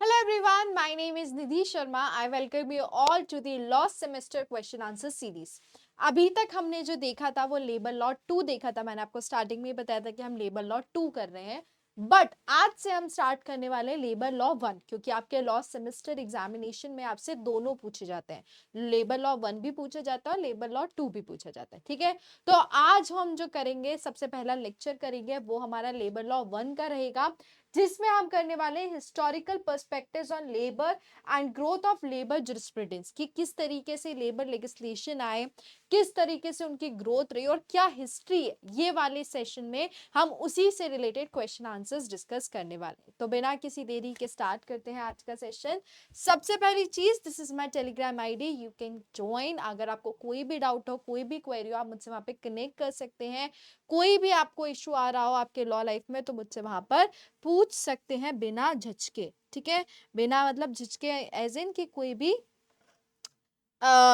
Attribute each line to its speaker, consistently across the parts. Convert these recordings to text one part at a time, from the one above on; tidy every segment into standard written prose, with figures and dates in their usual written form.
Speaker 1: Hello everyone, my name is Nidhi Sharma. I welcome you all to the last semester question answer series. अभी तक हमने जो देखा था वो लेबर लॉ 2 देखा था। मैंने आपको स्टार्टिंग में ही बताया था कि हम लेबर लॉ 2 कर रहे हैं, बट आज से हम स्टार्ट करने वाले हैं लेबर लॉ 1, क्योंकि आपके लास्ट सेमेस्टर एग्जामिनेशन में आपसे दोनों पूछे जाते हैं। लेबर लॉ 1 भी पूछा जाता है और लेबर लॉ 2 भी पूछा जाता है। ठीक है, तो आज हम जो करेंगे, सबसे पहला लेक्चर करेंगे वो हमारा लेबर लॉ 1 का रहेगा, जिसमें हम करने वाले हैं historical perspectives on labour and growth of labour jurisprudence, कि किस तरीके से लेबर लेजिस्लेशन आए, किस तरीके से उनकी ग्रोथ रही और क्या हिस्ट्री है। ये वाले सेशन में हम उसी से रिलेटेड क्वेश्चन आंसर्स डिस्कस करने वाले हैं। तो बिना किसी देरी के स्टार्ट करते हैं आज का सेशन। सबसे पहली चीज, this is my Telegram ID, you can join. अगर आपको कोई भी डाउट हो, कोई भी क्वेरी हो, आप मुझसे वहां पे कनेक्ट कर सकते हैं। कोई भी आपको इश्यू आ रहा हो आपके लॉ लाइफ में, तो मुझसे वहां पर पूछ सकते हैं बिना झिझके। ठीक है, बिना मतलब झिझके एज इन कि कोई भी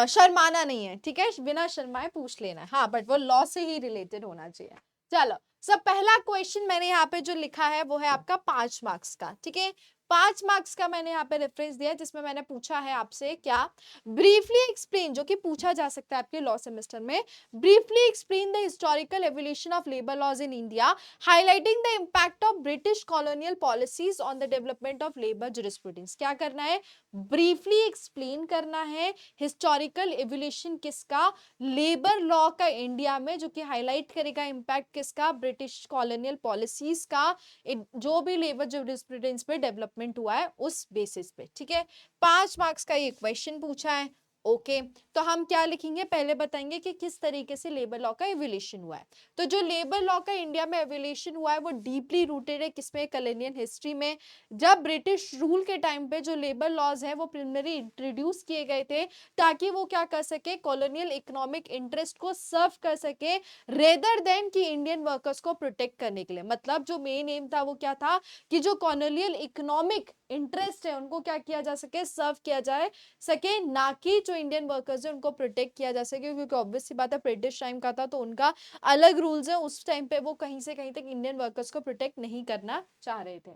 Speaker 1: शर्माना नहीं है। ठीक है, बिना शर्माए पूछ लेना है। हाँ, बट वो लॉ से ही रिलेटेड होना चाहिए। चलो, सब पहला क्वेश्चन मैंने यहाँ पे जो लिखा है वो है आपका 5 मार्क्स का। ठीक है, 5 मार्क्स का मैंने यहाँ पे रेफरेंस दिया है, जिसमें मैंने पूछा है आपसे क्या, ब्रीफली एक्सप्लेन, जो कि पूछा जा सकता है आपके लॉ सेमेस्टर में, briefly explain the historical evolution of labour laws in India, highlighting the impact of British colonial policies on the development of labour jurisprudence. क्या करना है, ब्रीफली एक्सप्लेन करना है हिस्टोरिकल एवोल्यूशन किसका, लेबर लॉ का India में, जो कि हाईलाइट करेगा इम्पैक्ट किसका, ब्रिटिश कॉलोनियल पॉलिसीज का, जो भी लेबर जुरिस्प्रूडेंस पे डेवलपमेंट हुआ है उस बेसिस पे। ठीक है, 5 मार्क्स का ये क्वेश्चन पूछा है। ओके, तो हम क्या लिखेंगे, पहले बताएंगे कि किस तरीके से लेबर लॉ का एवोल्यूशन हुआ है। तो जो लेबर लॉ का इंडिया में एवोल्यूशन हुआ है वो डीपली रूटेड है किसमें, कॉलोनियल हिस्ट्री में। जब ब्रिटिश रूल के टाइम पे जो लेबर लॉज है वो प्रिलिमिनरी इंट्रोड्यूस किए गए थे, ताकि वो क्या कर सके, कॉलोनियल इकोनॉमिक इंटरेस्ट को सर्व कर सके, रेदर देन कि इंडियन वर्कर्स को प्रोटेक्ट करने के लिए। मतलब जो मेन एम था वो क्या था, कि जो कॉलोनियल इकोनॉमिक इंटरेस्ट है उनको क्या किया जा सके, सर्व किया जाए सके, ना कि जो इंडियन वर्कर्स है उनको प्रोटेक्ट किया जा सके। क्योंकि ऑब्वियस सी बात है, ब्रिटिश टाइम का था तो उनका अलग रूल्स है, उस टाइम पे वो कहीं से कहीं तक इंडियन वर्कर्स को प्रोटेक्ट नहीं करना चाह रहे थे।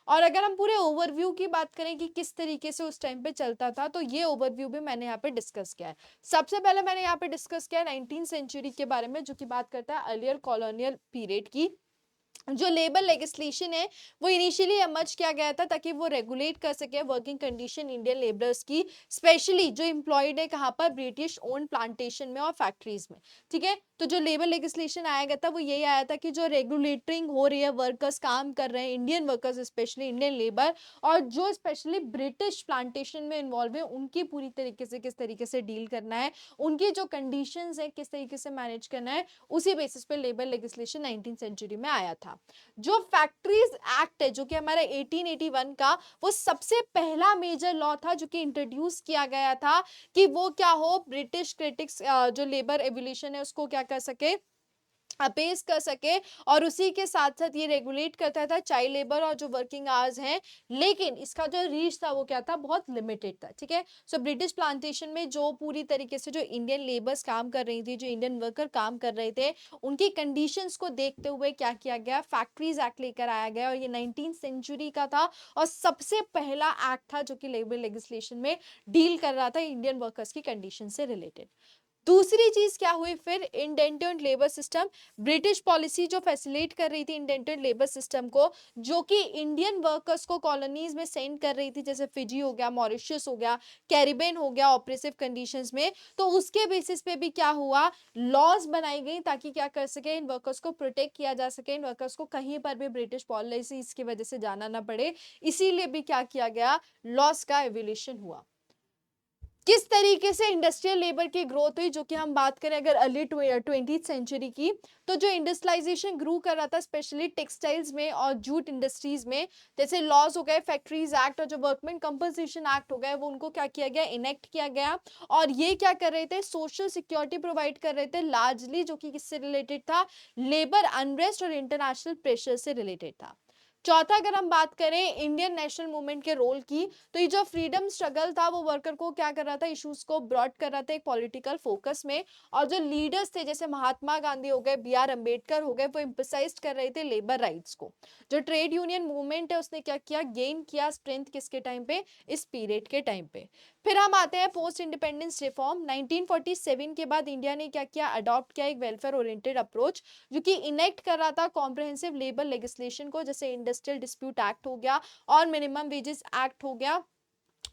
Speaker 1: और अगर हम पूरे ओवरव्यू की बात करें कि किस तरीके से उस टाइम पे चलता था, तो ये ओवरव्यू भी मैंने यहाँ पे डिस्कस किया है। सबसे पहले मैंने यहाँ पे डिस्कस किया है 19th सेंचुरी के बारे में, जो कि बात करता है अर्लियर कॉलोनियल पीरियड की। जो लेबर लेजिस्लेशन है वो इनिशियली एमर्ज किया गया था ताकि वो रेगुलेट कर सके वर्किंग कंडीशन इंडियन लेबरर्स की, स्पेशली जो एम्प्लॉयड है कहाँ पर, ब्रिटिश ओन प्लांटेशन में और फैक्ट्रीज में। ठीक है, तो जो लेबर लेजिस्लेशन आया गया था वो यही आया था कि जो रेगुलेटिंग हो रही है, वर्कर्स काम कर रहे हैं, Indian workers specially Indian labour, और जो स्पेशली ब्रिटिश प्लांटेशन में इन्वॉल्व है, उनकी पूरी तरीके से किस तरीके से डील करना है, उनकी जो कंडीशंस है किस तरीके से मैनेज करना है, उसी बेसिस पे लेबर लेजिस्लेशन 19th सेंचुरी में आया था। जो फैक्ट्रीज एक्ट है जो कि हमारा 1881 का, वो सबसे पहला मेजर लॉ था जो कि इंट्रोड्यूस किया गया था, कि वो क्या हो, ब्रिटिश क्रिटिक्स जो लेबर एवोल्यूशन है उसको क्या कर सके, अपेस कर सके, और उसी के साथ साथ ये रेगुलेट करता था चाइल्ड लेबर और जो वर्किंग आवर्स हैं। लेकिन इसका जो रीच था वो क्या था, बहुत लिमिटेड था। ठीक है, सो ब्रिटिश प्लांटेशन में जो पूरी तरीके से जो इंडियन लेबर्स काम कर रही थी, जो इंडियन वर्कर काम कर रहे थे, उनकी कंडीशंस को देखते हुए क्या किया गया, फैक्ट्रीज एक्ट लेकर आया गया, और ये 19th सेंचुरी का था और सबसे पहला एक्ट था जो कि लेबर लेजिस्लेशन में डील कर रहा था इंडियन वर्कर्स की कंडीशन से रिलेटेड। दूसरी चीज क्या हुई फिर, indented labour system. British policy जो फैसिलिटेट कर रही थी इंडेंटेड लेबर सिस्टम को, जो कि इंडियन वर्कर्स को कॉलोनीज में सेंड कर रही थी, जैसे फिजी हो गया, मॉरिशस हो गया, कैरिबियन हो गया, ऑपरेसिव कंडीशंस में। तो उसके बेसिस पे भी क्या हुआ, लॉज बनाई गई ताकि क्या कर सके, इन वर्कर्स को प्रोटेक्ट किया जा सके, इन वर्कर्स को कहीं पर भी ब्रिटिश पॉलिसी की वजह से जाना ना पड़े। इसीलिए भी क्या किया गया, लॉस का एवोल्यूशन हुआ। किस तरीके से इंडस्ट्रियल लेबर की ग्रोथ हुई, जो कि हम बात करें अगर अर्ली 20th सेंचुरी की, तो जो इंडस्ट्रियलाइजेशन ग्रू कर रहा था स्पेशली टेक्सटाइल्स में और जूट इंडस्ट्रीज में, जैसे लॉज हो गए, फैक्ट्रीज एक्ट और जो वर्कमैन कंपनसेशन एक्ट हो गए, वो उनको क्या किया गया, इनेक्ट किया गया। और ये क्या कर रहे थे, सोशल सिक्योरिटी प्रोवाइड कर रहे थे लार्जली, जो कि किससे रिलेटेड था, लेबर अनरेस्ट और इंटरनेशनल प्रेशर से रिलेटेड था। चौथा अगर हम बात करें इंडियन नेशनल मूवमेंट के रोल की, तो ये जो फ्रीडम स्ट्रगल था वो वर्कर को क्या कर रहा था, इश्यूज को ब्रॉड कर रहा था एक पॉलिटिकल फोकस में, और जो लीडर्स थे जैसे महात्मा गांधी हो गए, बी आर अम्बेडकर हो गए, वो एम्फसाइज कर रहे थे लेबर राइट्स को। जो ट्रेड यूनियन मूवमेंट है उसने क्या किया, गेन किया स्ट्रेंथ किसके टाइम पे, इस पीरियड के टाइम पे। फिर हम आते हैं पोस्ट इंडिपेंडेंस रिफॉर्म। 1947 के बाद इंडिया ने क्या किया, अडॉप्ट किया एक वेलफेयर ओरिएंटेड अप्रोच, जो कि इनेक्ट कर रहा था कॉम्प्रिहेंसिव लेबर लेजिस्लेशन को, जैसे इंडस्ट्रियल डिस्प्यूट एक्ट हो गया और मिनिमम वेजेस एक्ट हो गया,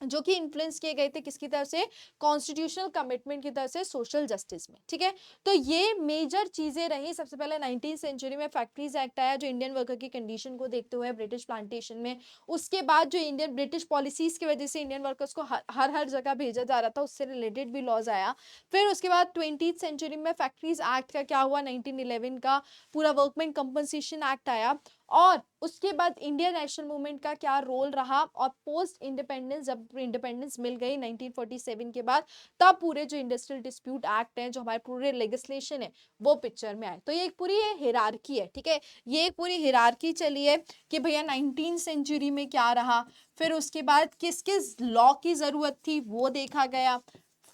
Speaker 1: जो कि इन्फ्लुएंस किए गए थे किसकी तरफ से, कॉन्स्टिट्यूशनल कमिटमेंट की तरफ से सोशल जस्टिस में। ठीक है, तो ये मेजर चीजें रही। सबसे पहले 19th सेंचुरी में फैक्ट्रीज एक्ट आया, जो इंडियन वर्कर की कंडीशन को देखते हुए ब्रिटिश प्लांटेशन में। उसके बाद जो इंडियन ब्रिटिश पॉलिसीज की वजह से इंडियन वर्कर्स को हर जगह भेजा जा रहा था, उससे रिलेटेड भी लॉज आया। फिर उसके बाद 20th सेंचुरी में फैक्ट्रीज एक्ट का क्या हुआ, 1911 का पूरा वर्कमैन कंपनसेशन एक्ट आया। और उसके बाद इंडियन नेशनल मूवमेंट का क्या रोल रहा, और पोस्ट इंडिपेंडेंस जब इंडिपेंडेंस मिल गई 1947 के बाद, तब पूरे जो इंडस्ट्रियल डिस्प्यूट एक्ट है, जो हमारे पूरे लेजिस्लेशन है, वो पिक्चर में आए। तो ये एक पूरी हिरार्की है। ठीक है, ये एक पूरी हिरार्की चली है कि भैया 19th सेंचुरी में क्या रहा, फिर उसके बाद किस किस लॉ की जरूरत थी वो देखा गया।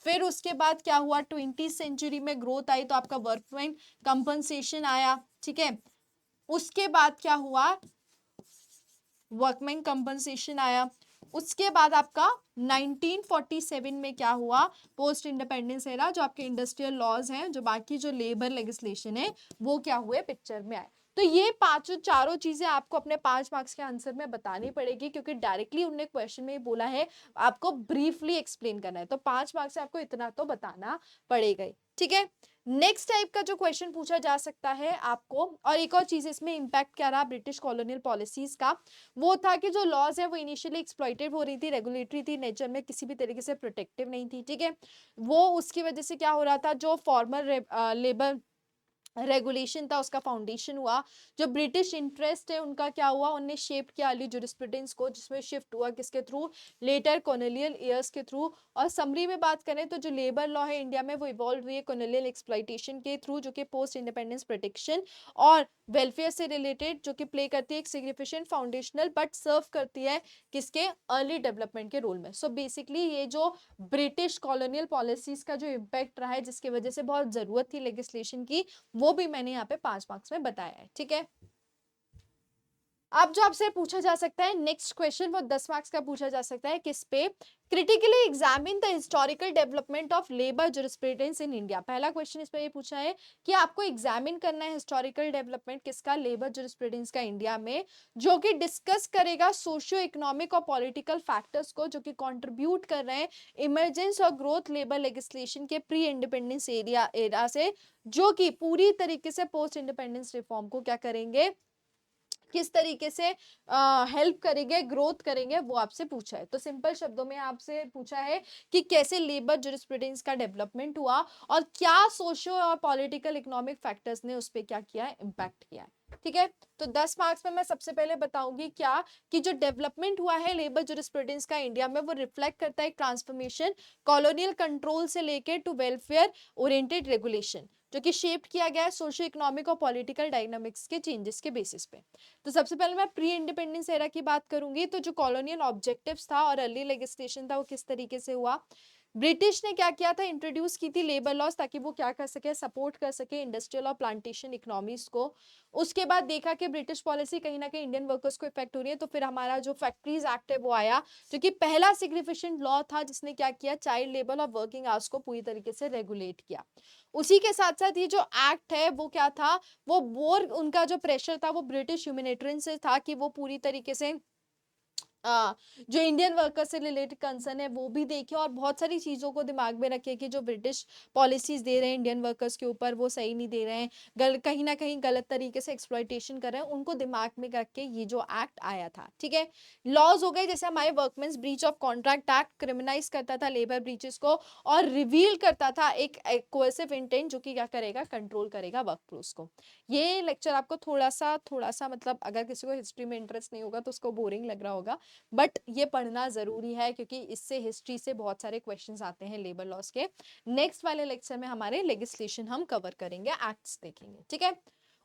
Speaker 1: फिर उसके बाद क्या हुआ, 20th सेंचुरी में ग्रोथ आई तो आपका वर्कमैन कंपनसेशन आया। ठीक है, उसके बाद क्या हुआ, वर्कमैन कंपनसेशन आया। उसके बाद आपका 1947 में क्या हुआ, पोस्ट इंडिपेंडेंस एरा, जो आपके इंडस्ट्रियल लॉज हैं, जो बाकी जो लेबर लेजिस्लेशन है, वो क्या हुए पिक्चर में आए। तो ये पांचों चारों चीजें आपको अपने 5 मार्क्स के आंसर में बतानी पड़ेगी, क्योंकि डायरेक्टली उन्होंने क्वेश्चन में बोला है आपको ब्रीफली एक्सप्लेन करना है, तो 5 मार्क्स से आपको इतना तो बताना पड़ेगा ही। ठीक है, नेक्स्ट टाइप का जो क्वेश्चन पूछा जा सकता है आपको, और एक और चीज इसमें इंपैक्ट क्या रहा ब्रिटिश कॉलोनियल पॉलिसीज का, वो था कि जो लॉज है वो इनिशियली एक्सप्लॉइटेड हो रही थी, रेगुलेटरी थी नेचर में, किसी भी तरीके से प्रोटेक्टिव नहीं थी। ठीक है, वो उसकी वजह से क्या हो रहा था, जो फॉर्मर लेबर रेगुलेशन था उसका फाउंडेशन हुआ। जो ब्रिटिश इंटरेस्ट है उनका क्या हुआ, उनने शेप किया अर्ली जूरिस्प्रूडेंस को, जिसमें शिफ्ट हुआ किसके थ्रू, लेटर कॉलोनियल ईयर्स के थ्रू। और समरी में बात करें तो जो लेबर लॉ है इंडिया में वो इवॉल्व हुई है कॉलोनियल एक्सप्लॉइटेशन के थ्रू, जो कि पोस्ट इंडिपेंडेंस प्रोटेक्शन और वेलफेयर से रिलेटेड, जो कि प्ले करती है एक सिग्निफिकेंट फाउंडेशनल बट सर्व करती है किसके, अर्ली डेवलपमेंट के रोल में। सो बेसिकली ये जो ब्रिटिश कॉलोनियल पॉलिसीज का जो इम्पैक्ट रहा है, जिसकी वजह से बहुत जरूरत थी लेजिस्लेशन की, वो भी मैंने यहाँ पे 5 मार्क्स में बताया है। ठीक है, अब जो आपसे पूछा जा सकता है नेक्स्ट क्वेश्चन, वो 10 मार्क्स का पूछा जा सकता है, किस पे, critically examine the historical development of labour jurisprudence in India. पहला क्वेश्चन इस पे ये पूछा है कि आपको एग्जामिन करना है हिस्टोरिकल डेवलपमेंट किसका, लेबर जूरिस्प्रूडेंस का इंडिया में, जो कि डिस्कस करेगा सोशियो इकोनॉमिक और पॉलिटिकल फैक्टर्स को, जो कि कंट्रीब्यूट कर रहे हैं इमरजेंस और ग्रोथ लेबर लेजिस्लेशन के प्री इंडिपेंडेंस एरा से, जो कि पूरी तरीके से पोस्ट इंडिपेंडेंस रिफॉर्म को क्या करेंगे, किस तरीके से हेल्प करेंगे, ग्रोथ करेंगे, वो आपसे पूछा है। तो सिंपल शब्दों में आपसे पूछा है कि कैसे लेबर जूरिस्प्रूडेंस का डेवलपमेंट हुआ और क्या सोशो और पॉलिटिकल इकोनॉमिक फैक्टर्स ने उस पर क्या किया है, इम्पैक्ट किया है। ठीक है, तो 10 मार्क्स में मैं सबसे पहले बताऊंगी क्या, कि जो डेवलपमेंट हुआ है लेबर जूरिस्प्रूडेंस का इंडिया में, वो रिफ्लेक्ट करता है एक ट्रांसफॉर्मेशन कॉलोनियल कंट्रोल से लेके टू वेलफेयर ओरिएंटेड रेगुलेशन, जो कि शेप किया गया है सोशो इकोनॉमिक और पॉलिटिकल डायनामिक्स के चेंजेस के बेसिस पे। तो सबसे पहले मैं प्री इंडिपेंडेंस एरा की बात करूंगी। तो जो कॉलोनियल ऑब्जेक्टिव्स था और अर्ली लेजिस्लेशन था वो किस तरीके से हुआ, ब्रिटिश ने क्या किया था, इंट्रोड्यूस की थी लेबर लॉज, ताकि वो क्या कर सके, सपोर्ट कर सके इंडस्ट्रियल और प्लांटेशन इकोनॉमीज को। उसके बाद देखा कि ब्रिटिश पॉलिसी कहीं ना कहीं इंडियन वर्कर्स को इफेक्ट हो रही है, तो फिर हमारा जो फैक्ट्रीज एक्ट है वो आया, जो कि पहला सिग्निफिकेंट लॉ था जिसने क्या किया, चाइल्ड लेबर और वर्किंग आवर्स को पूरी तरीके से रेगुलेट किया। उसी के साथ साथ ये जो एक्ट है वो क्या था, वो बोर उनका जो प्रेशर था वो ब्रिटिश ह्यूमैनिटेरियन से था, कि वो पूरी तरीके से जो इंडियन वर्कर से रिलेटेड कंसर्न है वो भी देखे, और बहुत सारी चीजों को दिमाग में रखे कि जो ब्रिटिश पॉलिसीज दे रहे हैं इंडियन वर्कर्स के ऊपर वो सही नहीं दे रहे हैं, कहीं ना कहीं गलत तरीके से एक्सप्लॉइटेशन कर रहे हैं, उनको दिमाग में रख के ये जो एक्ट आया था। ठीक है, लॉज हो गए जैसे हमारे workmen's breach of contract act criminalise करता था लेबर ब्रीचेस को, और रिवील करता था एक कोएसिव इंटेंट, जो कि क्या करेगा, कंट्रोल करेगा वर्कफोर्स को। ये लेक्चर आपको थोड़ा सा मतलब अगर किसी को हिस्ट्री में इंटरेस्ट नहीं होगा तो उसको बोरिंग लग रहा होगा, बट ये पढ़ना जरूरी है, क्योंकि इससे हिस्ट्री से बहुत सारे क्वेश्चंस आते हैं लेबर लॉस के। नेक्स्ट वाले लेक्चर में हमारे लेजिस्लेशन हम कवर करेंगे, एक्ट्स देखेंगे। ठीक है,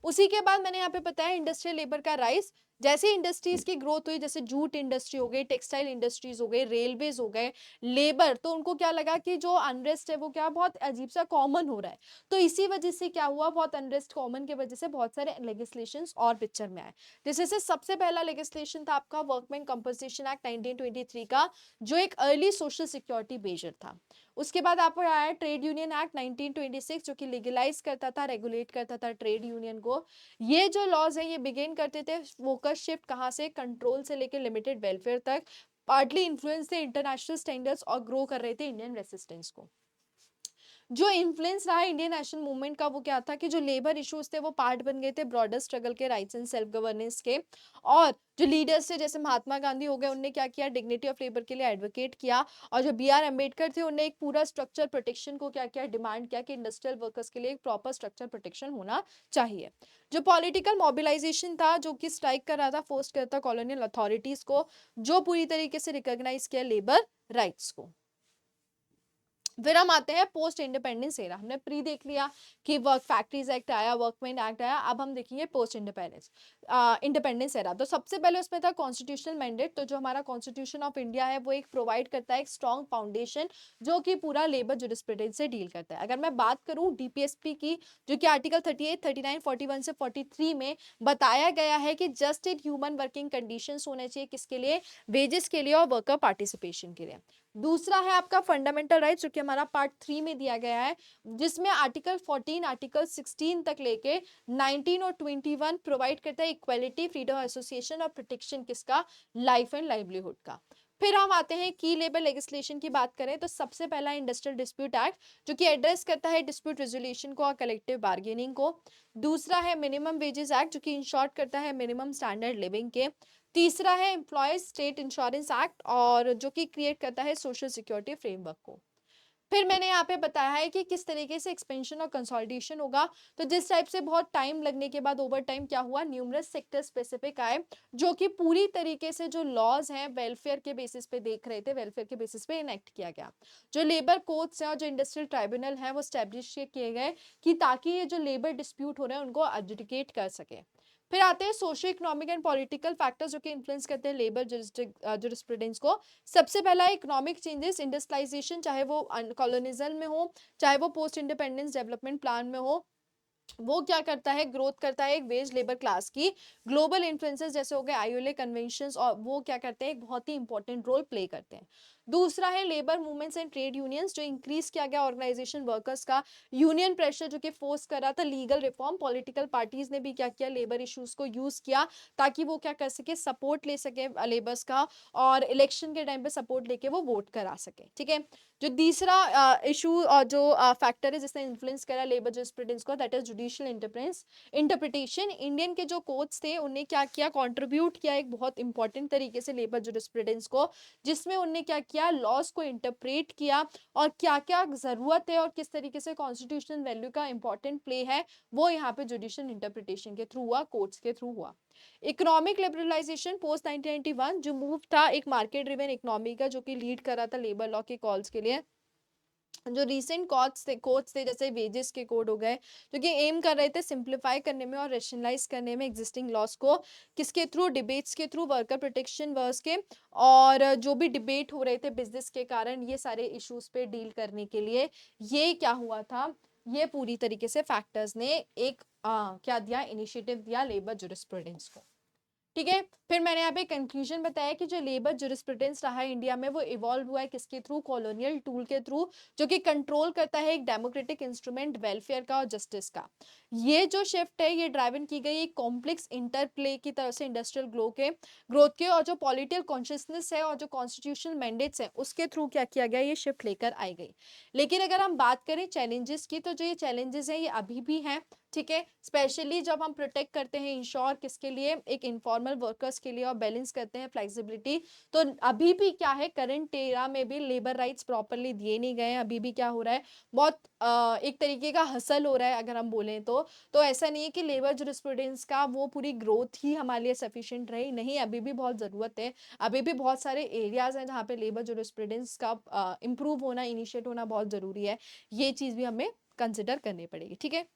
Speaker 1: उसी के बाद मैंने यहाँ पे बताया इंडस्ट्रियल लेबर का राइज, जैसे इंडस्ट्रीज की ग्रोथ हुई, जैसे जूट इंडस्ट्री हो गई, टेक्सटाइल इंडस्ट्रीज हो गए, रेलवेज हो गए, लेबर, तो उनको क्या लगा कि जो अनरेस्ट है वो क्या बहुत अजीब सा कॉमन हो रहा है। तो इसी वजह से क्या हुआ, बहुत अनरेस्ट कॉमन की वजह से बहुत सारे लेजिस्लेशंस और पिक्चर में आए। जैसे सबसे पहला लेजिस्लेशन था आपका वर्कमैन कंपनसेशन एक्ट 1923 का, जो एक अर्ली सोशल सिक्योरिटी मेजर था। उसके बाद आपको आया ट्रेड यूनियन एक्ट 1926, जो कि लीगलाइज करता था, रेगुलेट करता था ट्रेड यूनियन को। ये जो लॉज है ये बिगिन करते थे फोकस शिफ्ट कहाँ से, कंट्रोल से लेकर लिमिटेड वेलफेयर तक, पार्टली इन्फ्लुएंस थे इंटरनेशनल स्टैंडर्ड्स और ग्रो कर रहे थे इंडियन रेसिस्टेंस को। जो इन्फ्लुएंस रहा इंडियन नेशनल मूवमेंट का वो क्या था कि जो लेबर इश्यूज थे वो पार्ट बन गए थे ब्रॉडर स्ट्रगल के, राइट्स एंड सेल्फ गवर्नेंस के। और जो लीडर्स थे जैसे महात्मा गांधी हो गए, उनने क्या किया, डिग्निटी ऑफ लेबर के लिए एडवोकेट किया। और जो बी आर अम्बेडकर थे उन्होंने एक पूरा स्ट्रक्चर प्रोटेक्शन को क्या किया, डिमांड किया कि इंडस्ट्रियल वर्कर्स के लिए एक प्रॉपर स्ट्रक्चर प्रोटेक्शन होना चाहिए। जो पॉलिटिकल मोबिलाइजेशन था जो कि स्ट्राइक कर रहा था, फोर्स करता कॉलोनियल अथॉरिटीज को, जो पूरी तरीके से रिकॉग्नाइज किया लेबर राइट्स को। फिर हम आते हैं पोस्ट इंडिपेंडेंस एरा। हमने प्री देख लिया कि वर्क फैक्ट्रीज एक्ट आया, वर्कमैन एक्ट आया, अब हम देखेंगे पोस्ट इंडिपेंडेंस एरा। तो सबसे पहले उसमें था कॉन्स्टिट्यूशनल मैंडेट। तो जो हमारा कॉन्स्टिट्यूशन ऑफ इंडिया है वो एक प्रोवाइड करता है एक स्ट्रॉन्ग फाउंडेशन जो कि पूरा लेबर जुरिस्प्रूडेंस से डील करता है। अगर मैं बात करूं डीपीएसपी की, जो कि आर्टिकल 38, 39, 41 से 43 में बताया गया है कि just and human working conditions होने चाहिए, किसके लिए, वेजेस के लिए और वर्कर पार्टिसिपेशन के लिए। दूसरा है आपका फंडामेंटल राइट्स, जो कि हमारा पार्ट 3 में दिया गया है, जिसमें आर्टिकल 14, आर्टिकल 16 तक लेके 19 और 21 प्रोवाइड करता है इक्वालिटी, फ्रीडम ऑफ एसोसिएशन और प्रोटेक्शन किसका, लाइफ एंड लाइवलीहुड का। फिर हम आते हैं की लेबर लेजिस्लेशन की बात करें तो सबसे पहला इंडस्ट्रियल डिस्प्यूट एक्ट, जो कि एड्रेस करता है डिस्प्यूट रेजोल्यूशन को और कलेक्टिव बार्गेनिंग को। दूसरा है मिनिमम वेजेस एक्ट, जो कि इन शॉर्ट करता है मिनिमम स्टैंडर्ड लिविंग के। तीसरा है एम्प्लॉयज स्टेट इंश्योरेंस एक्ट, और जो कि क्रिएट करता है सोशल सिक्योरिटी फ्रेमवर्क को। फिर मैंने यहाँ पे बताया है कि किस तरीके से एक्सपेंशन और कंसोलिडेशन होगा। तो जिस टाइप से बहुत टाइम लगने के बाद ओवर टाइम क्या हुआ, न्यूमरस सेक्टर स्पेसिफिक आए, जो कि पूरी तरीके से जो लॉज हैं वेलफेयर के बेसिस पे देख रहे थे, वेलफेयर के बेसिस पे इनेक्ट किया गया। जो लेबर कोर्ट्स हैं और जो इंडस्ट्रियल ट्राइब्यूनल है वो स्टैब्लिश किए गए कि ताकि ये जो लेबर डिस्प्यूट हो रहे हैं उनको एडजुडिकेट कर सके। फिर आते हैं socio economic and political factors जो कि इन्फ्लुएंस करते हैं लेबर जुरिस्प्रूडेंस को। सबसे पहला इकोनॉमिक चेंजेस, इंडस्ट्रियलाइजेशन, चाहे वो कॉलोनिज्म में हो चाहे वो पोस्ट इंडिपेंडेंस डेवलपमेंट प्लान में हो, वो क्या करता है, ग्रोथ करता है एक वेज लेबर क्लास की। ग्लोबल इन्फ्लुएंसेस जैसे हो गए आईओले कन्वेंशंस, और वो क्या करते हैं, एक बहुत ही इंपॉर्टेंट रोल प्ले करते हैं। दूसरा है labour movements and trade unions, जो इंक्रीज किया गया ऑर्गेनाइजेशन वर्कर्स का, यूनियन प्रेशर जो कि फोर्स कर रहा था लीगल रिफॉर्म। पॉलिटिकल पार्टीज ने भी क्या किया, लेबर इश्यूज को यूज किया ताकि वो क्या कर सके, सपोर्ट ले सके लेबर्स का, और इलेक्शन के टाइम पे सपोर्ट लेके वो वोट करा सके। ठीक है, जो तीसरा इशू और जो फैक्टर है जिसने इन्फ्लुएंस करा लेबर जरिस्प्रूडेंस को, that is judicial interpretation. Indian के जो कोर्ट्स थे उन्हें क्या किया, कंट्रीब्यूट किया एक बहुत इंपॉर्टेंट तरीके से लेबर जरिस्प्रूडेंस को, जिसमें उन्हें क्या किया, लॉज को इंटरप्रेट किया और क्या क्या जरूरत है और किस तरीके से कॉन्स्टिट्यूशनल वैल्यू का इंपॉर्टेंट प्ले है, वो यहाँ पे जुडिशियल इंटरप्रिटेशन के थ्रू हुआ, कोर्ट्स के थ्रू हुआ। इकोनॉमिक लिबरलाइजेशन पोस्ट 1991 जो मूव था एक मार्केट ड्रिवन इकोनॉमी का, जो कि लीड कर रहा था लेबर लॉ के कॉल्स के लिए। जो रीसेंट कोड्स थे जैसे वेजेस के कोड हो गए, जो कि एम कर रहे थे सिंप्लीफाई करने में और रेशनलाइज करने में एग्जिस्टिंग लॉस को, किसके थ्रू, डिबेट्स के थ्रू, वर्कर प्रोटेक्शन वर्स के। और जो भी डिबेट हो रहे थे बिजनेस के कारण, ये सारे इश्यूज पे डील करने के लिए ये क्या हुआ था, ये पूरी तरीके से फैक्टर्स ने एक क्या दिया, इनिशिएटिव दिया लेबर जुरिस्प्रूडेंस को। ठीक है, फिर मैंने यहाँ पे कंक्लूजन बताया कि जो लेबर जुरिस्प्रूडेंस रहा है इंडिया में वो इवॉल्व हुआ है किसके थ्रू, कॉलोनियल टूल के थ्रू, जो कि कंट्रोल करता है एक डेमोक्रेटिक इंस्ट्रूमेंट वेलफेयर का और जस्टिस का। ये जो शिफ्ट है ये ड्राइवन की गई एक कॉम्प्लेक्स इंटरप्ले की तरफ से इंडस्ट्रियल ग्रोथ के, और जो पॉलिटिकल कॉन्शियसनेस है और जो कॉन्स्टिट्यूशनल मैंडेट्स है उसके थ्रू क्या किया गया, ये शिफ्ट लेकर आई गई। लेकिन अगर हम बात करें चैलेंजेस की, तो जो ये चैलेंजेस है ये अभी भी हैं। ठीक है, स्पेशली जब हम प्रोटेक्ट करते हैं इंश्योर किसके लिए, एक इनफॉर्मल वर्कर्स के लिए, और बैलेंस करते हैं फ्लेक्सिबिलिटी, तो अभी भी क्या है, करंट एरा में भी लेबर राइट्स प्रॉपरली दिए नहीं गए हैं। अभी भी क्या हो रहा है, बहुत एक तरीके का हसल हो रहा है अगर हम बोलें तो ऐसा नहीं है कि लेबर जुरिस्प्रूडेंस का वो पूरी ग्रोथ ही हमारे लिए सफिशिएंट रही, नहीं, अभी भी बहुत ज़रूरत है। अभी भी बहुत सारे एरियाज हैं जहाँ पे लेबर जुरिस्प्रूडेंस का इम्प्रूव होना, इनिशिएट होना बहुत ज़रूरी है। ये चीज़ भी हमें कंसिडर करनी पड़ेगी। ठीक है,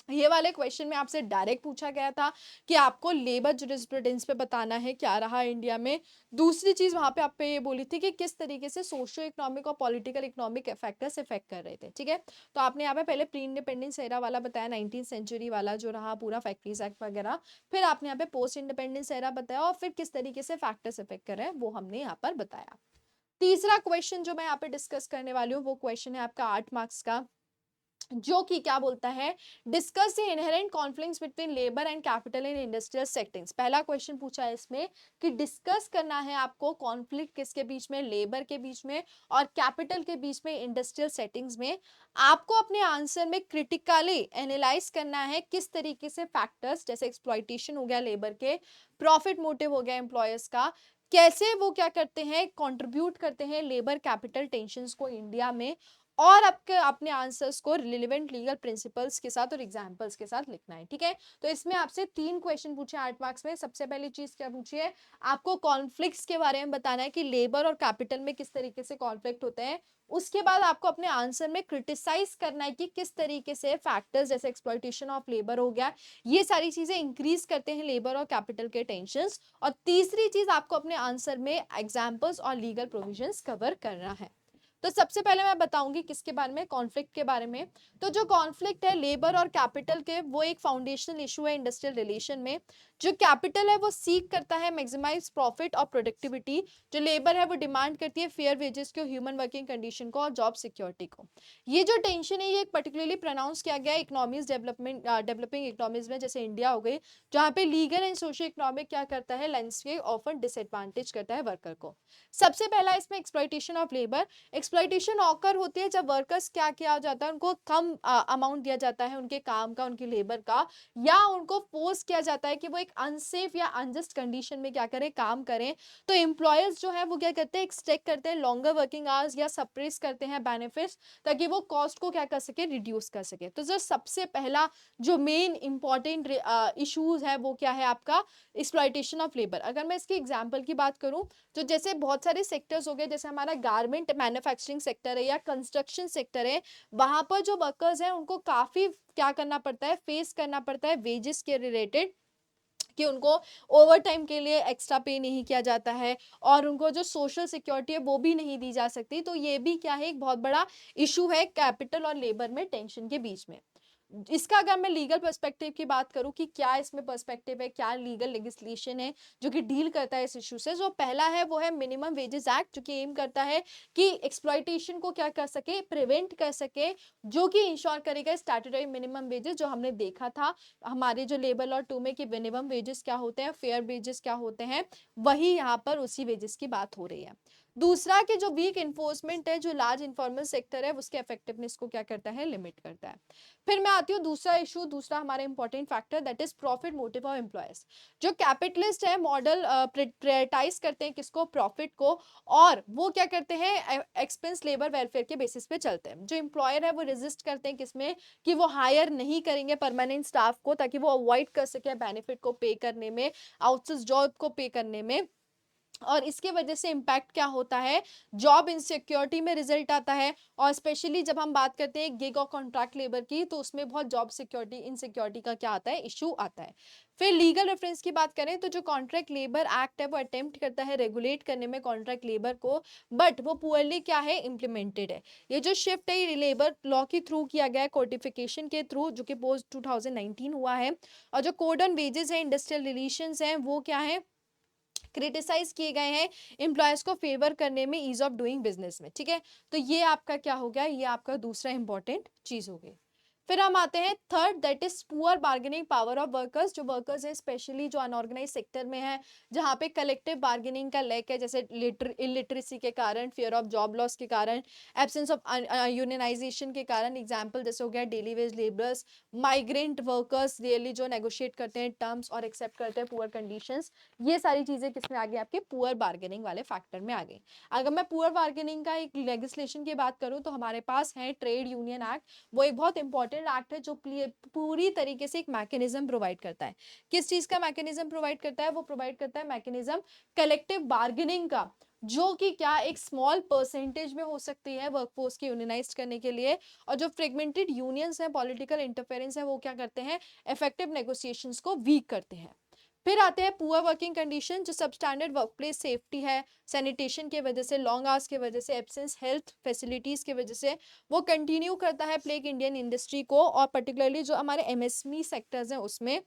Speaker 1: ये वाले क्वेश्चन में आपसे डायरेक्ट पूछा गया था कि आपको लेबर जुरिस्प्रूडेंस पे बताना है क्या रहा इंडिया में। दूसरी चीज वहां पे आप पे ये बोली थी कि किस तरीके से सोशियो इकोनॉमिक और पॉलिटिकल इकोनॉमिक फैक्टर्स इफेक्ट कर रहे थे, ठीक है। तो आपने यहाँ पे पहले प्री इंडिपेंडेंस एरा वाला बताया, 19th सेंचुरी वाला जो रहा पूरा फैक्ट्रीज एक्ट वगैरह। फिर आपने यहाँ पे पोस्ट इंडिपेंडेंस एरा बताया और फिर किस तरीके से फैक्टर्स इफेक्ट कर रहे हैं वो हमने यहाँ पर बताया। तीसरा क्वेश्चन जो मैं यहाँ पे डिस्कस करने वाली हूँ वो क्वेश्चन है आपका 8 मार्क्स का, जो कि क्या बोलता है, discuss the inherent conflicts between labour and capital in industrial settings. पहला क्वेश्चन पूछा है इसमें कि डिस्कस करना है आपको कॉन्फ्लिक्ट किसके बीच में, लेबर के बीच में और कैपिटल के बीच में इंडस्ट्रियल सेटिंग्स में। आपको अपने आंसर में क्रिटिकली एनालाइज करना है किस तरीके से फैक्टर्स जैसे एक्सप्लॉइटेशन हो गया लेबर के, प्रॉफिट मोटिव हो गया एम्प्लॉयर्स का, कैसे वो क्या करते हैं, कंट्रीब्यूट करते हैं लेबर कैपिटल टेंशंस को इंडिया में। और आपके अपने आंसर्स को रिलेवेंट लीगल प्रिंसिपल्स के साथ और एग्जांपल्स के साथ लिखना है, ठीक है। तो इसमें आपसे 3 क्वेश्चन पूछे 8 मार्क्स में। सबसे पहली चीज क्या पूछी है, आपको कॉन्फ्लिक्ट्स के बारे में बताना है कि लेबर और कैपिटल में किस तरीके से कॉन्फ्लिक्ट होते हैं। उसके बाद आपको अपने आंसर में क्रिटिसाइज करना है कि किस तरीके से फैक्टर्स जैसे एक्सप्लॉइटेशन ऑफ लेबर हो गया, ये सारी चीजें इंक्रीज करते हैं लेबर और कैपिटल के टेंशंस। और तीसरी चीज आपको अपने आंसर में एग्जांपल्स और लीगल प्रोविजंस कवर करना है। तो सबसे पहले मैं बताऊंगी किसके बारे में, कॉन्फ्लिक्ट के बारे में। तो जो कॉन्फ्लिक्ट है लेबर और कैपिटल के, वो एक फाउंडेशनल इशू है इंडस्ट्रियल रिलेशन में। जो कैपिटल है वो सीक करता है मैक्सिमाइज प्रॉफिट और प्रोडक्टिविटी, जो लेबर है वो डिमांड करती है फेयर वेजेस को, ह्यूमन वर्किंग कंडीशन को और जॉब सिक्योरिटी को। ये जो टेंशन है ये एक पर्टिकुलरली प्रोनाउंस किया गया है इकोनॉमीज डेवलपिंग इकोनॉमीज में, जैसे इंडिया हो गई, जहाँ पे लीगल एंड सोशल इकोनॉमिक क्या करता है, लैंडस्केप ऑफन डिसएडवांटेज करता है वर्कर को। सबसे पहला इसमें exploitation of labour. Exploitation occur होती है जब वर्कर्स क्या किया जाता है, उनको कम अमाउंट दिया जाता है उनके काम का, उनकी लेबर का, या उनको फोर्स किया जाता है कि वो एक अनसेफ या अनजस्ट कंडीशन में क्या करें, काम करें। तो एम्प्लॉयर्स जो है वो क्या करते हैं, एक्सटेक्ट करते हैं लॉन्गर वर्किंग आवर्स या सप्रेस करते हैं बेनिफिट्स, ताकि वो कॉस्ट को क्या कर सके, रिड्यूस कर सके। तो जो सबसे पहला जो मेन इंपॉर्टेंट इश्यूज है वो क्या है आपका, एक्सप्लॉइटेशन ऑफ लेबर। अगर मैं इसकी एग्जांपल की बात करूं तो जैसे बहुत सारे सेक्टर्स हो गए, जैसे हमारा गारमेंट मैन्युफैक्चरिंग सेक्टर है या कंस्ट्रक्शन सेक्टर है, वहां पर जो वर्कर्स हैं उनको काफी क्या करना पड़ता है, फेस करना पड़ता है वेजेस के रिलेटेड, कि उनको ओवर टाइम के लिए एक्स्ट्रा पे नहीं किया जाता है और उनको जो सोशल सिक्योरिटी है वो भी नहीं दी जा सकती। तो ये भी क्या है, एक बहुत बड़ा इशू है कैपिटल और लेबर में टेंशन के बीच में। इसका अगर मैं लीगल पर्सपेक्टिव की बात करूं कि क्या इसमें पर्सपेक्टिव है, क्या लीगल लेजिस्लेशन है जो कि डील करता है इस इशू से, जो पहला है वो है मिनिमम वेजेस एक्ट, जो कि एम करता है कि एक्सप्लॉइटेशन को क्या कर सके, प्रिवेंट कर सके, जो कि इंश्योर करेगा स्टैट्यूटरी मिनिमम वेजेस। जो हमने देखा था हमारे जो लेबर लॉ 2 में कि मिनिमम वेजेस क्या होते हैं, फेयर वेजेस क्या होते हैं, वही यहाँ पर उसी वेजेस की बात हो रही है। दूसरा कि जो वीक इन्फोर्समेंट है, जो लार्ज इन्फॉर्मल सेक्टर है, उसके इफेक्टिवनेस को क्या करता है, लिमिट करता है। फिर मैं आती हूँ दूसरा इशू, दूसरा हमारा important factor, that is profit motive of employers. जो कैपिटलिस्ट है मॉडल प्रायोरिटाइज करते हैं किसको, प्रॉफिट को, और वो क्या करते हैं, एक्सपेंस लेबर वेलफेयर के बेसिस पे चलते हैं। जो एम्प्लॉयर है वो रेजिस्ट करते हैं किसमें, कि वो हायर नहीं करेंगे परमानेंट स्टाफ को, ताकि वो अवॉइड कर सके बेनिफिट को पे करने में, आउटसोर्स जॉब को पे करने में। और इसके वजह से इम्पैक्ट क्या होता है, जॉब इनसिक्योरिटी में रिजल्ट आता है। और स्पेशली जब हम बात करते हैं गिग और कॉन्ट्रैक्ट लेबर की, तो उसमें बहुत जॉब सिक्योरिटी इनसिक्योरिटी का क्या आता है, इशू आता है। फिर लीगल रेफरेंस की बात करें तो जो कॉन्ट्रैक्ट लेबर एक्ट है वो अटेम्प्ट करता है रेगुलेट करने में कॉन्ट्रैक्ट लेबर को, बट वो पुअरली क्या है, इम्प्लीमेंटेड है। ये जो शिफ्ट है ये लेबर लॉ के थ्रू किया गया है, कोडिफिकेशन के थ्रू, जो कि पोस्ट 2019 हुआ है। और जो कोड ऑन वेजेस है, इंडस्ट्रियल रिलेशंस हैं, वो क्या है, क्रिटिसाइज किए गए हैं एम्प्लॉयर्स को फेवर करने में, ईज ऑफ डूइंग बिजनेस में, ठीक है। तो ये आपका क्या हो गया, ये आपका दूसरा इंपॉर्टेंट चीज हो गई। फिर हम आते हैं third, that is poor bargaining power of workers. जो वर्कर्स हैं स्पेशली जो अनऑर्गेनाइज सेक्टर में है, जहाँ पे कलेक्टिव बार्गेनिंग का लैक है, जैसे इलिटरेसी के कारण, फियर ऑफ जॉब लॉस के कारण, एब्सेंस ऑफ यूनियनाइजेशन के कारण। एग्जाम्पल जैसे हो गया daily veg labours, migrant workers, really जो नेगोशिएट करते हैं टर्म्स और एक्सेप्ट करते हैं पुअर कंडीशंस। ये सारी चीजें किसमें आ गई, आपके पुअर बार्गेनिंग वाले फैक्टर में आ गई। अगर मैं पुअर बार्गेनिंग का एक लेजिस्लेशन की बात करूँ तो हमारे पास है ट्रेड यूनियन एक्ट। वो एक बहुत इंपॉर्टेंट एक्ट है जो पूरी तरीके से एक मैकेनिज्म प्रोवाइड करता है। किस चीज का मैकेनिज्म प्रोवाइड करता है, वो प्रोवाइड करता है मैकेनिज्म कलेक्टिव बार्गेनिंग का, जो कि क्या एक स्मॉल परसेंटेज में हो सकती है वर्कफोर्स की यूनियनाइज करने के लिए, और जो फ्रेगमेंटेड यूनियंस हैं, पॉलिटिकल इंटरफेरेंस है, वो क्या करते हैं, इफेक्टिव नेगोशिएशंस को वीक करते हैं। फिर आते हैं पुअर वर्किंग कंडीशन, जो सबस्टैंडर्ड वर्कप्लेस सेफ्टी है, सैनिटेशन की वजह से, लॉन्ग आवर्स की वजह से, एब्सेंस हेल्थ फैसिलिटीज की वजह से वो कंटिन्यू करता है प्लेग इंडियन इंडस्ट्री को, और पर्टिकुलरली जो हमारे एमएसएमई सेक्टर्स हैं उसमें।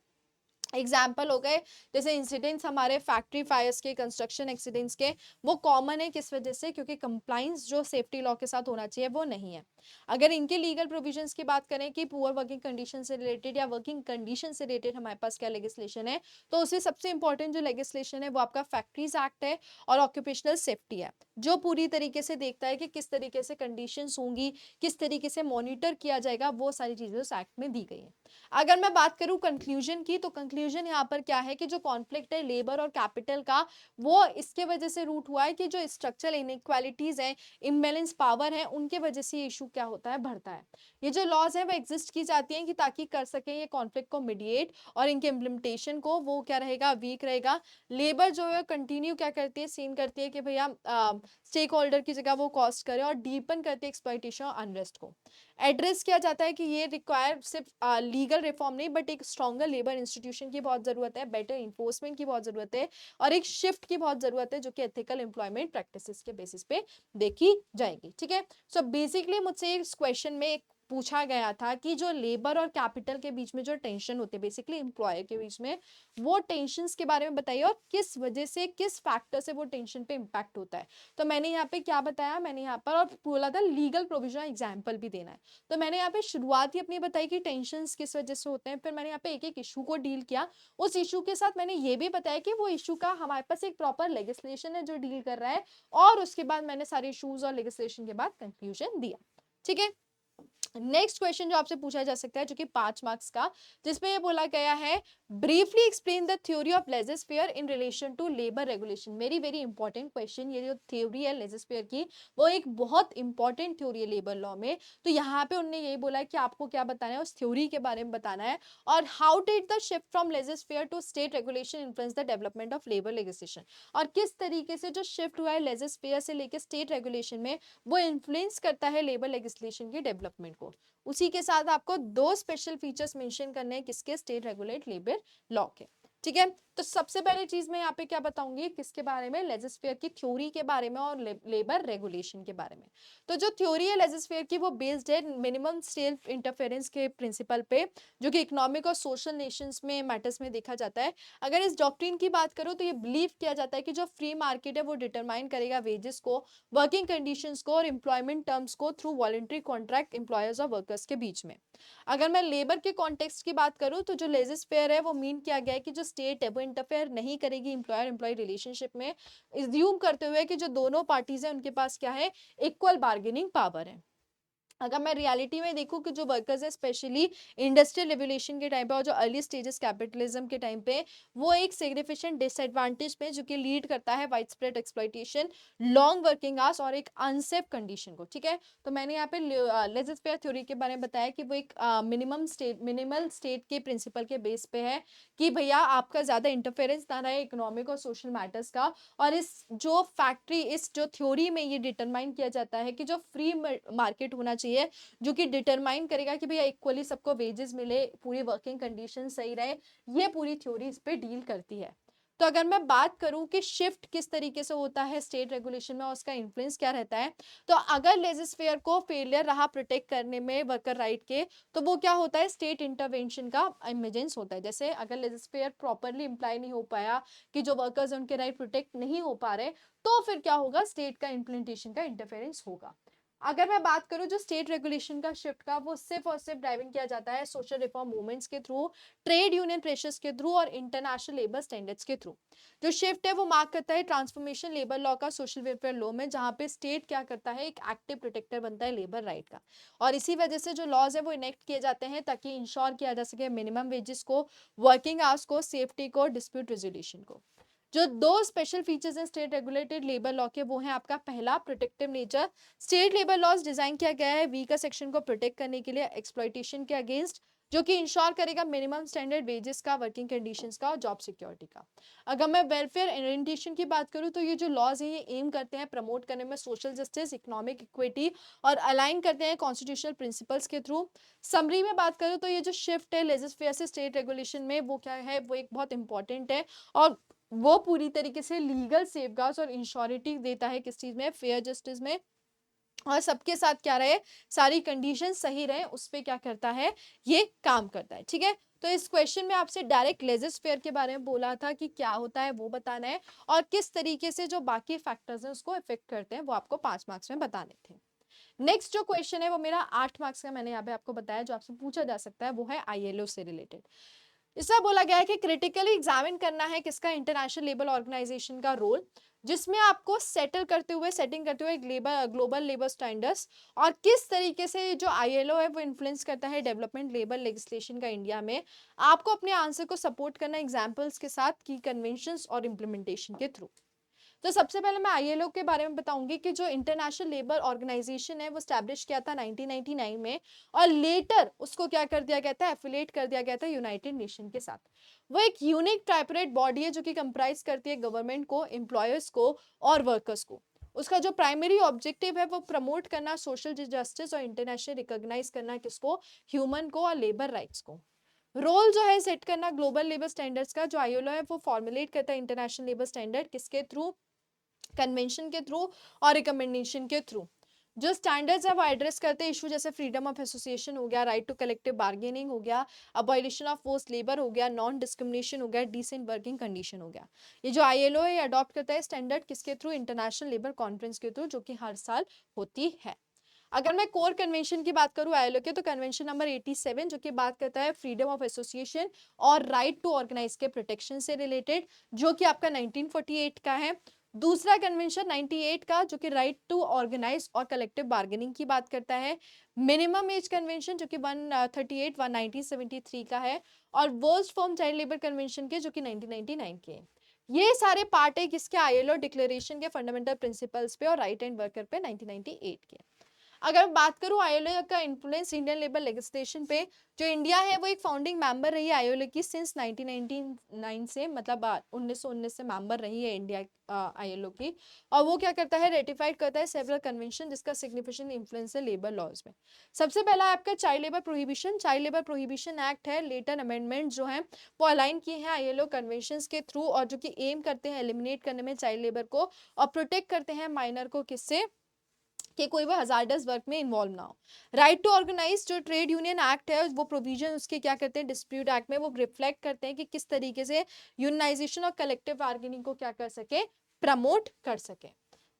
Speaker 1: एग्जाम्पल हो गए जैसे इंसिडेंट्स हमारे फैक्ट्री फायर्स के, कंस्ट्रक्शन एक्सीडेंट्स के, वो कॉमन है किस वजह से, क्योंकि कंप्लाइंस जो सेफ्टी लॉ के साथ होना चाहिए वो नहीं है। अगर इनके लीगल प्रोविजंस की बात करें कि पुअर वर्किंग कंडीशन से रिलेटेड या वर्किंग कंडीशन से रिलेटेड हमारे पास क्या लेजिस्लेशन है, तो उससे सबसे इंपॉर्टेंट जो लेजिस्लेशन है वो आपका फैक्ट्रीज एक्ट है और ऑक्यूपेशनल सेफ्टी है, जो पूरी तरीके से देखता है कि किस तरीके से कंडीशंस होंगी, किस तरीके से मॉनिटर किया जाएगा, वो सारी चीजें उस एक्ट में दी गई है। अगर मैं बात करूं कंक्लूजन की, तो कंक्लूजन यहाँ पर क्या है कि जो कॉन्फ्लिक्ट है लेबर और कैपिटल का, वो इसके वजह से रूट हुआ है कि जो स्ट्रक्चरल इनइक्वालिटीज हैं, इम्बैलेंस पावर है, उनके वजह से ये इशू क्या होता है, बढ़ता है। ये जो लॉज है वो एग्जिस्ट की जाती हैं कि ताकि कर सके ये कॉन्फ्लिक्ट को मीडिएट, और इनके इम्प्लीमेंटेशन को वो क्या रहेगा, वीक रहेगा। लेबर जो है कंटिन्यू क्या करती है, सीन करती है कि भैया स्टेक होल्डर की जगह वो कॉस्ट करे, और डीपन करती है एक्सप्लॉइटेशन और अनरेस्ट को। एड्रेस किया जाता है कि ये रिक्वायर सिर्फ लीगल रिफॉर्म नहीं, बट एक स्ट्रॉन्गर लेबर इंस्टीट्यूशन की बहुत जरूरत है, बेटर इन्फोर्समेंट की बहुत जरूरत है, और एक शिफ्ट की बहुत जरूरत है जो कि एथिकल एम्प्लॉयमेंट प्रैक्टिसेस के बेसिस पे देखी जाएगी। ठीक है, सो बेसिकली मुझसे इस क्वेश्चन में एक पूछा गया था कि जो लेबर और कैपिटल के बीच में जो टेंशन होते हैं, बेसिकली एम्प्लॉयर के बीच में, वो टेंशन्स के बारे में बताइए, और किस वजह से, किस फैक्टर से वो टेंशन पे इम्पैक्ट होता है। तो मैंने यहाँ पे क्या बताया, मैंने यहाँ पर और बोला था लीगल प्रोविजन एग्जाम्पल भी देना है। तो मैंने यहाँ पे शुरुआत ही अपनी बताई कि टेंशन्स किस वजह से होते हैं, फिर मैंने यहाँ पे एक एक इशू को डील किया। उस इशू के साथ मैंने ये भी बताया कि वो इशू का हमारे पास एक प्रॉपर लेजिस्लेशन है जो डील कर रहा है, और उसके बाद मैंने सारे इशूज और लेजिस्लेशन के बाद कंक्लूजन दिया। ठीक है, नेक्स्ट क्वेश्चन जो आपसे पूछा जा सकता है, जो कि 5 मार्क्स का, जिसमें ये बोला गया है briefly explain the theory of laissez-faire in relation to labour regulation. Very very important question. ये जो थ्योरी है लेजिस्फेयर की, वो एक बहुत इंपॉर्टेंट थ्योरी है लेबर लॉ में। तो यहाँ पे उन्होंने यही बोला है कि आपको क्या बताना है, उस थ्योरी के बारे में बताना है, और how did the shift from laissez-faire to state regulation influence the development of labour legislation, और किस तरीके से जो शिफ्ट हुआ है लेजिस्फेयर से लेकर स्टेट रेगुलेशन में, वो इन्फ्लुएंस करता है लेबर लेजिस्लेशन की डेवलपमेंट को। उसी के साथ आपको 2 स्पेशल फीचर्स मेंशन करने हैं किसके, स्टेट रेगुलेट लेबर लॉ के। ठीक है, तो सबसे पहले चीज मैं यहाँ पे क्या बताऊंगी, किसके बारे में, लेजिस्फेयर की थ्योरी के बारे में और लेबर रेगुलेशन के बारे में। तो जो थ्योरी है लेजिस्फेयर की, वो बेस्ड है मिनिमम स्टेट इंटरफेरेंस के प्रिंसिपल पे, जो कि इकोनॉमिक और सोशल नेशंस में मैटर्स में देखा जाता है। अगर इस डॉक्ट्रिन की बात करूं तो ये बिलीव किया जाता है कि जो फ्री मार्केट है वो डिटरमाइन करेगा वेजेस को, वर्किंग कंडीशंस को और एम्प्लॉयमेंट टर्म्स को थ्रू वॉलंटरी कॉन्ट्रैक्ट एम्प्लॉयर्स और वर्कर्स के बीच में। अगर मैं लेबर के कॉन्टेक्स्ट की बात करूं तो जो लेजिस्फेयर है वो मीन किया गया है कि जो स्टेट है वो इंटरफेयर नहीं करेगी एम्प्लॉयर एम्प्लॉय रिलेशनशिप में, इज्यूम करते हुए कि जो दोनों पार्टीज हैं उनके पास क्या है, इक्वल बार्गेनिंग पावर है। अगर मैं रियलिटी में देखूं कि जो वर्कर्स है स्पेशली इंडस्ट्रियल रिवोल्यूशन के टाइम पे और जो अर्ली स्टेजेस कैपिटलिज्म के टाइम पे, वो एक सिग्निफिकेंट डिसएडवांटेज पे जो कि लीड करता है wide spread exploitation, long working hours और एक अनसेफ कंडीशन को। ठीक है, तो मैंने यहाँ पे लेजिस्फेयर थ्योरी के बारे में बताया कि वो एक मिनिमल स्टेट के प्रिंसिपल के बेस पे है कि भैया आपका ज्यादा इंटरफेरेंस ना रहे इकोनॉमिक और सोशल मैटर्स का, और इस जो फैक्ट्री, इस जो थ्योरी में ये डिटरमाइन किया जाता है कि जो फ्री मार्केट होना चाहिए, जो कि डिटरमाइन करेगा कि भैया इक्वली सबको वेजेस मिले, पूरी वर्किंग कंडीशन सही रहे, ये पूरी थ्योरी इस पे डील करती है। तो अगर मैं बात करूं कि शिफ्ट किस तरीके से होता है स्टेट रेगुलेशन में और उसका इन्फ्लुएंस क्या रहता है, तो अगर लेजिस्फेयर को फेलियर रहा प्रोटेक्ट करने में वर्कर राइट के, तो वो क्या होता है, स्टेट इंटरवेंशन का इमरजेंस होता है। जैसे अगर लेजिस्फेयर प्रॉपरली इम्प्लाई नहीं हो पाया कि जो वर्कर्स हैं उनके राइट प्रोटेक्ट नहीं हो पा रहे, तो फिर क्या होगा, स्टेट का इम्प्लीमेंटेशन का इंटरफेरेंस होगा। अगर मैं बात करूं जो स्टेट रेगुलेशन का शिफ्ट का, वो सिर्फ और सिर्फ ड्राइविंग किया जाता है सोशल रिफॉर्म मूवमेंट्स के थ्रू, ट्रेड यूनियन प्रेशर्स के थ्रू और इंटरनेशनल लेबर स्टैंडर्ड्स के थ्रू। जो शिफ्ट है वो मार्क करता है ट्रांसफॉर्मेशन लेबर लॉ का सोशल वेलफेयर लॉ में, जहां पे स्टेट क्या करता है, एक एक्टिव प्रोटेक्टर बनता है लेबर राइट का, और इसी वजह से जो लॉज है वो इनेक्ट किए जाते हैं ताकि इंश्योर किया जा सके मिनिमम वेजेस को, वर्किंग आवर्स को, सेफ्टी को, डिस्प्यूट रेजोल्यूशन को। जो 2 स्पेशल फीचर्स हैं स्टेट रेगुलेटेड लेबर लॉ के, वो हैं आपका पहला protective nature. State labour laws design किया गया है वीकर सेक्शन को प्रोटेक्ट करने के लिए एक्सप्लॉइटेशन के अगेंस्ट, जो कि इंश्योर करेगा मिनिमम स्टैंडर्ड वेजेस का, वर्किंग कंडीशंस का और जॉब सिक्योरिटी का। अगर मैं वेलफेयर ओरिएंटेशन की बात करूँ तो ये जो लॉज है ये एम करते हैं प्रमोट करने में सोशल जस्टिस, इकोनॉमिक इक्विटी और अलाइन करते हैं कॉन्स्टिट्यूशनल प्रिंसिपल्स के थ्रू। समरी में बात करूँ तो ये जो शिफ्ट है लेजिस्लेचर से स्टेट रेगुलेशन में वो क्या है, वो एक बहुत इंपॉर्टेंट है और वो पूरी तरीके से लीगल सेफगार्ड्स और इंश्योरिटी देता है किस चीज में, फेयर जस्टिस में, और सबके साथ क्या रहे, सारी कंडीशन सही रहे, उस पे क्या करता है, ये काम करता है। ठीक है, तो इस क्वेश्चन में आपसे डायरेक्ट लेजिस्लेचर के बारे में बोला था कि क्या होता है वो बताना है और किस तरीके से जो बाकी फैक्टर्स हैं उसको इफेक्ट करते हैं वो आपको 5 मार्क्स में बताने थे। नेक्स्ट जो क्वेश्चन है वो मेरा 8 मार्क्स का मैंने यहाँ पे आपको बताया, जो आपसे पूछा जा सकता है वो है ILO से रिलेटेड। इसमें बोला गया है कि क्रिटिकली एग्जामिन करना है किसका, इंटरनेशनल लेबर ऑर्गेनाइजेशन का रोल, जिसमें आपको सेटिंग करते हुए ग्लोबल लेबर स्टैंडर्ड्स और किस तरीके से जो ILO है वो इन्फ्लुएंस करता है डेवलपमेंट लेबर लेजिस्लेशन का इंडिया में। आपको अपने आंसर को सपोर्ट करना एग्जांपल्स के साथ की कन्वेंशंस और इम्प्लीमेंटेशन के थ्रू। तो सबसे पहले मैं ILO के बारे में बताऊंगी कि जो इंटरनेशनल लेबर ऑर्गेनाइजेशन है वो स्टैब्लिश किया था 1999 में और लेटर उसको क्या कर दिया गया था, एफिलिएट कर दिया गया था यूनाइटेड नेशन के साथ। वो एक यूनिक ट्राइपरेट बॉडी है जो कि कंप्राइज करती है गवर्नमेंट को, एम्प्लॉयर्स को और वर्कर्स को। उसका जो प्राइमरी ऑब्जेक्टिव है वो प्रमोट करना सोशल जस्टिस और इंटरनेशनल रिकॉग्नाइज करना किसको, ह्यूमन को और लेबर राइट्स को। रोल जो है सेट करना ग्लोबल लेबर स्टैंडर्ड्स का, जो ILO है वो फॉर्मुलेट करता है इंटरनेशनल लेबर स्टैंडर्ड किसके थ्रू, कन्वेंशन के थ्रू और रिकमेंडेशन के थ्रू। जो स्टैंडर्ड्स है वो एड्रेस करते हैं इशू जैसे फ्रीडम ऑफ एसोसिएशन हो गया, राइट टू कलेक्टिव बार्गेनिंग हो गया, अबॉलिशन ऑफ फोर्स लेबर हो गया, नॉन डिस्क्रिमिनेशन हो गया, डिसेंट वर्किंग कंडीशन हो गया। ये जो ILO है ये अडॉप्ट करता है स्टैंडर्ड किसके थ्रू, इंटरनेशनल लेबर कॉन्फ्रेंस के थ्रू, जो कि हर साल होती है। अगर मैं कोर कन्वेंशन की बात करूं ILO के, तो कन्वेंशन नंबर 87 जो कि बात करता है फ्रीडम ऑफ एसोसिएशन और राइट टू ऑर्गेनाइज के प्रोटेक्शन से रिलेटेड, जो कि आपका 1948 का है। दूसरा कन्वेंशन 98 का जो कि राइट टू ऑर्गेनाइज और कलेक्टिव बार्गेनिंग की बात करता है। मिनिमम एज कन्वेंशन जो कि 138 1973 का है और worst form child labour convention के जो कि 1999 के हैं। ये सारे पार्ट है किसके, ILO डिक्लेरेशन के फंडामेंटल प्रिंसिपल्स पे और राइट एंड वर्कर पे 1998 के। अगर मैं बात करूं ILO का इन्फ्लुएंस इंडियन लेबर लेजिस्लेशन पे, जो इंडिया है वो एक फाउंडिंग मेंबर रही है ILO की सिंस 1999 से, मतलब 1919 से मेंबर रही है इंडिया ILO की। और वो क्या करता है, रेटिफाइड करता है सेवरल कन्वेंशन जिसका सिग्निफिकेंट इन्फ्लुएंस है लेबर लॉज में। सबसे पहला आपका चाइल्ड लेबर प्रोहिबिशन एक्ट है, लेटर अमेंडमेंट जो है वो अलाइन किए हैं ILO कन्वेंशन के थ्रू और जो कि एम करते हैं एलिमिनेट करने में चाइल्ड लेबर को और प्रोटेक्ट करते हैं माइनर को किससे, कि कोई भी हजार्डस वर्क में इन्वॉल्व ना हो। राइट टू ऑर्गेनाइज जो ट्रेड यूनियन एक्ट है वो प्रोविजन उसके क्या करते हैं, डिस्प्यूट एक्ट में वो रिफ्लेक्ट करते हैं कि किस तरीके से यूनाइजेशन और कलेक्टिव बार्गेनिंग को क्या कर सके, प्रमोट कर सके।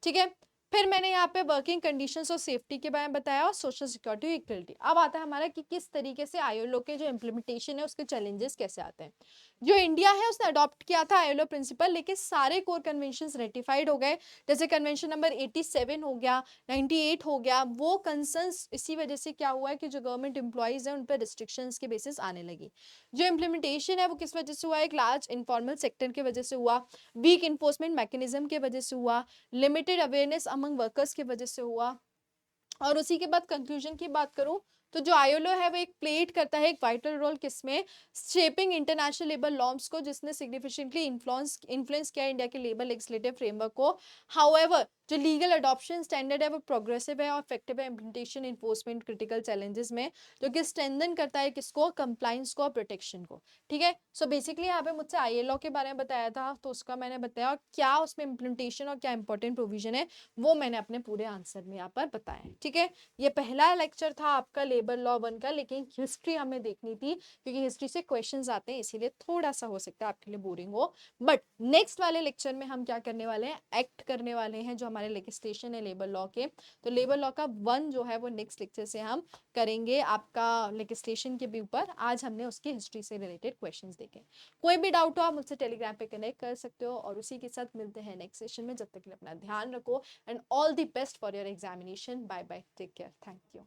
Speaker 1: ठीक है, फिर मैंने यहाँ पे वर्किंग कंडीशंस और सेफ्टी के बारे में बताया और सोशल सिक्योरिटी इक्वलिटी। अब आता है हमारा कि किस तरीके से ILO के जो इम्प्लीमेंटेशन है उसके चैलेंजेस कैसे आते हैं। जो इंडिया है उसने अडॉप्ट किया था ILO प्रिंसिपल, लेकिन सारे कोर कन्वेंशंस रेटिफाइड हो गए, जैसे कन्वेंशन नंबर 87 हो गया, 98 हो गया। वो कंसर्न्स इसी वजह से क्या हुआ है कि जो गवर्नमेंट एम्प्लॉइज है उन पर रिस्ट्रिक्शंस के बेसिस आने लगी। जो इम्प्लीमेंटेशन है वो किस वजह से हुआ, एक लार्ज इनफॉर्मल सेक्टर की वजह से हुआ, वीक इन्फोर्समेंट मैकेनिज्म की वजह से हुआ, लिमिटेड अवेयरनेस अमंग वर्कर्स की वजह से हुआ। और उसी के बाद कंक्लूजन की बात करूं तो जो ILO है वो एक प्लेट करता है एक वाइटल रोल किसमें, शेपिंग इंटरनेशनल लेबर लॉर्म्स को, जिसने सिग्निफिकेंटली इन्फ्लुएंस किया इंडिया के लेबर लेजिस्लेटिव फ्रेमवर्क को। हाउएवर जो लीगल अडॉप्शन स्टैंडर्ड है वो प्रोग्रेसिव है और इफेक्टिव है इम्प्लीमेंटेशन इन्फोर्समेंट क्रिटिकल चैलेंजेस में, जो कि स्ट्रेंथन करता है किसको, कंप्लायंस को और प्रोटेक्शन को। ठीक है, सो बेसिकली यहाँ पे मुझसे ILO के बारे में बताया था तो उसका मैंने बताया और क्या उसमें इम्प्लीमेंटेशन और क्या इंपॉर्टेंट प्रोविजन है वो मैंने अपने पूरे आंसर में यहाँ पर बताया है। ठीक है, ये पहला लेक्चर था आपका लेबर लॉ 1 का, लेकिन हिस्ट्री हमें देखनी थी क्योंकि हिस्ट्री से क्वेश्चंस आते हैं, इसीलिए थोड़ा सा हो सकता है आपके लिए बोरिंग हो। बट नेक्स्ट वाले लेक्चर में हम क्या करने वाले हैं, एक्ट करने वाले हैं जो हमारे लेजिस्लेशन है लेबर लॉ के। तो लेबर लॉ का 1 जो है वो नेक्स्ट लेक्चर से हम करेंगे आपका लेजिस्लेशन के भी ऊपर। आज हमने उसकी हिस्ट्री से रिलेटेड क्वेश्चन देखे। कोई भी डाउट हो आप मुझसे टेलीग्राम पे कनेक्ट कर सकते हो और उसी के साथ मिलते हैं नेक्स्ट सेशन में। जब तक के लिए अपना ध्यान रखो and all the best for your examination. Bye bye, take care, thank you.